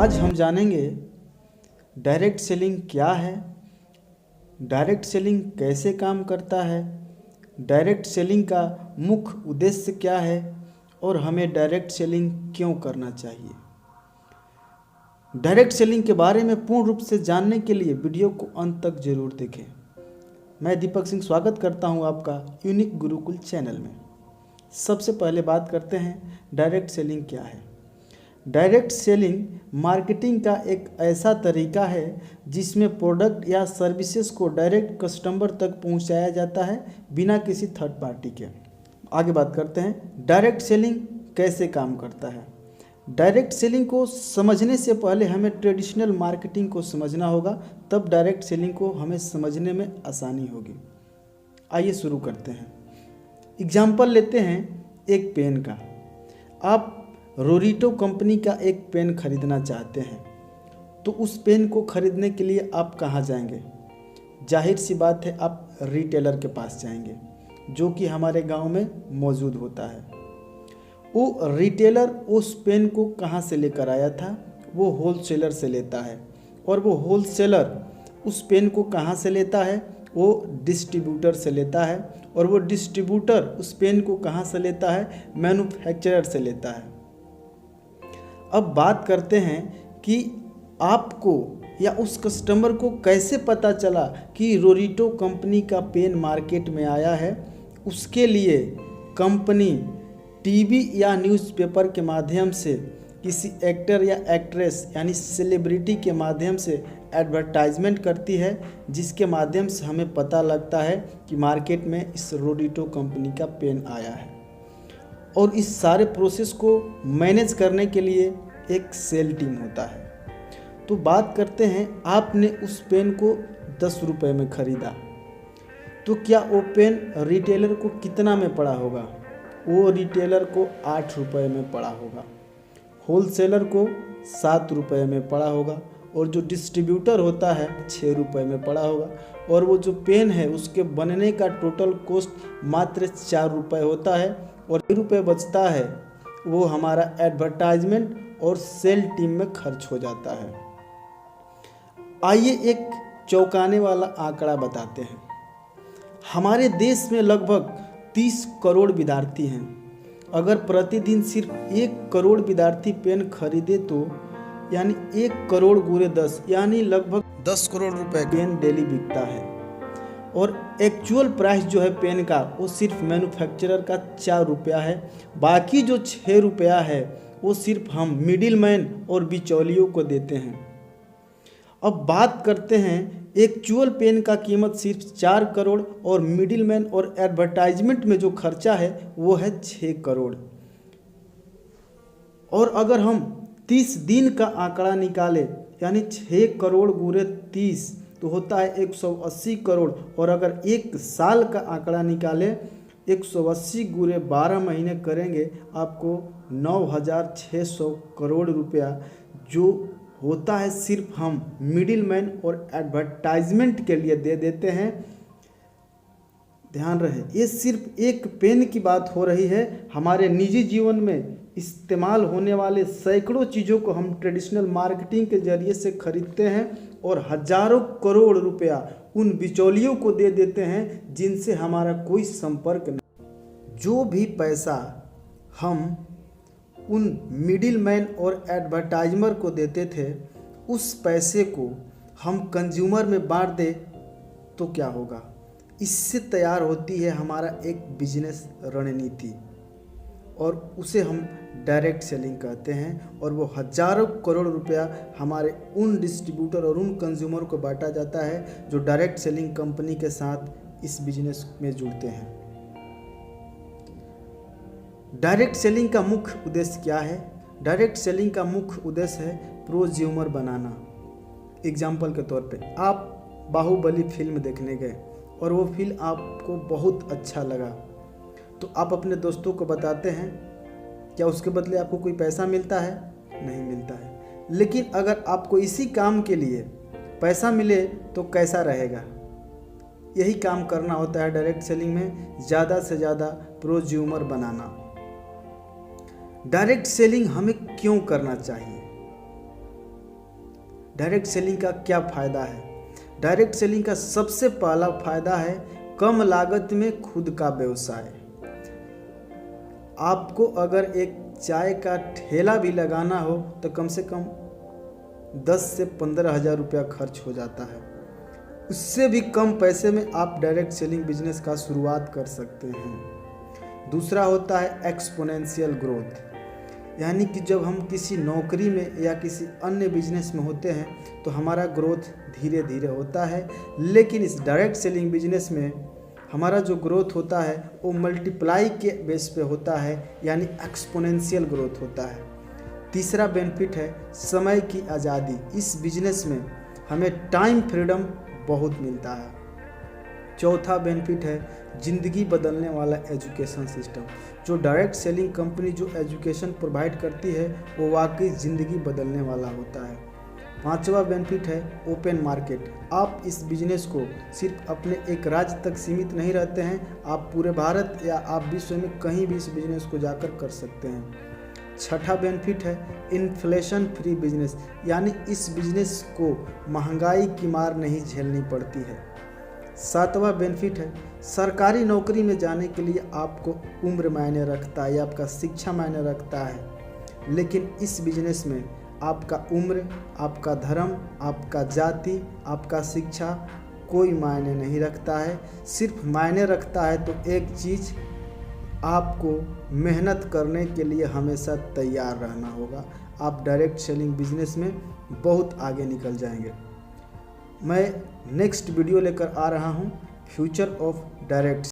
आज हम जानेंगे डायरेक्ट सेलिंग क्या है, डायरेक्ट सेलिंग कैसे काम करता है, डायरेक्ट सेलिंग का मुख्य उद्देश्य क्या है और हमें डायरेक्ट सेलिंग क्यों करना चाहिए। डायरेक्ट सेलिंग के बारे में पूर्ण रूप से जानने के लिए वीडियो को अंत तक जरूर देखें। मैं दीपक सिंह स्वागत करता हूं आपका यूनिक गुरुकुल चैनल में। सबसे पहले बात करते हैं डायरेक्ट सेलिंग क्या है। डायरेक्ट सेलिंग मार्केटिंग का एक ऐसा तरीका है जिसमें प्रोडक्ट या सर्विसेज को डायरेक्ट कस्टमर तक पहुंचाया जाता है बिना किसी थर्ड पार्टी के। आगे बात करते हैं डायरेक्ट सेलिंग कैसे काम करता है। डायरेक्ट सेलिंग को समझने से पहले हमें ट्रेडिशनल मार्केटिंग को समझना होगा, तब डायरेक्ट सेलिंग को हमें समझने में आसानी होगी। आइए शुरू करते हैं। एग्जाम्पल लेते हैं एक पेन का। आप रोरीटो कंपनी का एक पेन खरीदना चाहते हैं, तो उस पेन को खरीदने के लिए आप कहाँ जाएंगे? जाहिर सी बात है, आप रिटेलर के पास जाएंगे जो कि हमारे गांव में मौजूद होता है। वो रिटेलर उस पेन को कहाँ से लेकर आया था? वो होलसेलर से लेता है। और वो होलसेलर उस पेन को कहाँ से लेता है? वो डिस्ट्रीब्यूटर से लेता है। और वो डिस्ट्रीब्यूटर उस पेन को कहाँ से लेता है? मैन्युफैक्चरर से लेता है। अब बात करते हैं कि आपको या उस कस्टमर को कैसे पता चला कि रोरीटो कंपनी का पेन मार्केट में आया है। उसके लिए कंपनी टीवी या न्यूज़पेपर के माध्यम से, किसी एक्टर या एक्ट्रेस यानी सेलिब्रिटी के माध्यम से एडवर्टाइजमेंट करती है, जिसके माध्यम से हमें पता लगता है कि मार्केट में इस रोरीटो कंपनी का पेन आया है। और इस सारे प्रोसेस को मैनेज करने के लिए एक सेल टीम होता है। तो बात करते हैं, आपने उस पेन को 10 रुपये में ख़रीदा, तो क्या वो पेन रिटेलर को कितना में पड़ा होगा? वो रिटेलर को 8 रुपये में पड़ा होगा, होलसेलर को 7 रुपये में पड़ा होगा, और जो डिस्ट्रीब्यूटर होता है 6 रुपये में पड़ा होगा। और वो जो पेन है उसके बनने का टोटल कॉस्ट मात्र 4 रुपये होता है, और 1 रुपये बचता है वो हमारा एडवर्टाइजमेंट और सेल टीम में खर्च हो जाता है। आइए एक चौंकाने वाला आंकड़ा बताते हैं। हमारे देश में लगभग 30 करोड़ विद्यार्थी हैं। अगर प्रतिदिन सिर्फ 1 करोड़ विद्यार्थी पेन खरीदे तो यानी 1 करोड़ गुणे 10 यानी लगभग 10 करोड़ रुपए पेन डेली बिकता है। और एक्चुअल प्राइस जो है पेन का, वो सिर्फ मैन्युफैक्चरर का 4 रुपया है। बाकी जो 6 रुपया है वो सिर्फ हम मिडिल मैन और बिचौलियों को देते हैं। अब बात करते हैं, एक्चुअल पेन का कीमत सिर्फ 4 करोड़ और मिडिल मैन और एडवर्टाइजमेंट में जो खर्चा है वो है 6 करोड़। और अगर हम 30 दिन का आंकड़ा निकाले यानी 6 करोड़ गुणे 30 तो होता है 180 करोड़। और अगर 1 साल का आंकड़ा निकाले 180 गुणे 12 महीने करेंगे, आपको 9,600 करोड़ रुपया जो होता है सिर्फ हम मिडिल मैन और एडवर्टाइजमेंट के लिए दे देते हैं। ध्यान रहे, ये सिर्फ एक पेन की बात हो रही है। हमारे निजी जीवन में इस्तेमाल होने वाले सैकड़ों चीज़ों को हम ट्रेडिशनल मार्केटिंग के जरिए से खरीदते हैं और हजारों करोड़ रुपया उन बिचौलियों को दे देते हैं जिनसे हमारा कोई संपर्क नहीं। जो भी पैसा हम उन मिडिल मैन और एडवर्टाइजर को देते थे, उस पैसे को हम कंज्यूमर में बांट दें तो क्या होगा? इससे तैयार होती है हमारा एक बिजनेस रणनीति, और उसे हम डायरेक्ट सेलिंग कहते हैं। और वो हजारों करोड़ रुपया हमारे उन डिस्ट्रीब्यूटर और उन कंज्यूमर को बांटा जाता है जो डायरेक्ट सेलिंग कंपनी के साथ इस बिजनेस में जुड़ते हैं। डायरेक्ट सेलिंग का मुख्य उद्देश्य क्या है? डायरेक्ट सेलिंग का मुख्य उद्देश्य है प्रोज्यूमर बनाना। एग्जाम्पल के तौर पे, आप बाहुबली फिल्म देखने गए और वो फिल्म आपको बहुत अच्छा लगा, तो आप अपने दोस्तों को बताते हैं। क्या उसके बदले आपको कोई पैसा मिलता है? नहीं मिलता है। लेकिन अगर आपको इसी काम के लिए पैसा मिले तो कैसा रहेगा? यही काम करना होता है डायरेक्ट सेलिंग में, ज़्यादा से ज़्यादा प्रोज्यूमर बनाना। डायरेक्ट सेलिंग हमें क्यों करना चाहिए? डायरेक्ट सेलिंग का क्या फ़ायदा है? डायरेक्ट सेलिंग का सबसे पहला फ़ायदा है कम लागत में खुद का व्यवसाय। आपको अगर एक चाय का ठेला भी लगाना हो तो कम से कम 10 से 15,000 रुपया खर्च हो जाता है। उससे भी कम पैसे में आप डायरेक्ट सेलिंग बिजनेस का शुरुआत कर सकते हैं। दूसरा होता है एक्सपोनेंशियल ग्रोथ, यानी कि जब हम किसी नौकरी में या किसी अन्य बिजनेस में होते हैं तो हमारा ग्रोथ धीरे धीरे होता है, लेकिन इस डायरेक्ट सेलिंग बिजनेस में हमारा जो ग्रोथ होता है वो मल्टीप्लाई के बेस पे होता है, यानी एक्सपोनेंशियल ग्रोथ होता है। तीसरा बेनिफिट है समय की आज़ादी। इस बिजनेस में हमें टाइम फ्रीडम बहुत मिलता है। चौथा बेनिफिट है ज़िंदगी बदलने वाला एजुकेशन सिस्टम। जो डायरेक्ट सेलिंग कंपनी जो एजुकेशन प्रोवाइड करती है वो वाकई ज़िंदगी बदलने वाला होता है। पांचवा बेनिफिट है ओपन मार्केट। आप इस बिजनेस को सिर्फ अपने एक राज्य तक सीमित नहीं रहते हैं, आप पूरे भारत या आप विश्व में कहीं भी इस बिजनेस को जाकर कर सकते हैं। छठा बेनिफिट है इन्फ्लेशन फ्री बिजनेस, यानी इस बिजनेस को महंगाई की मार नहीं झेलनी पड़ती है। सातवां बेनिफिट है सरकारी नौकरी में जाने के लिए आपको उम्र मायने रखता है या आपका शिक्षा मायने रखता है, लेकिन इस बिजनेस में आपका उम्र, आपका धर्म, आपका जाति, आपका शिक्षा कोई मायने नहीं रखता है। सिर्फ मायने रखता है तो एक चीज़, आपको मेहनत करने के लिए हमेशा तैयार रहना होगा। आप डायरेक्ट सेलिंग बिजनेस में बहुत आगे निकल जाएंगे। मैं नेक्स्ट वीडियो लेकर आ रहा हूँ फ्यूचर ऑफ डायरेक्ट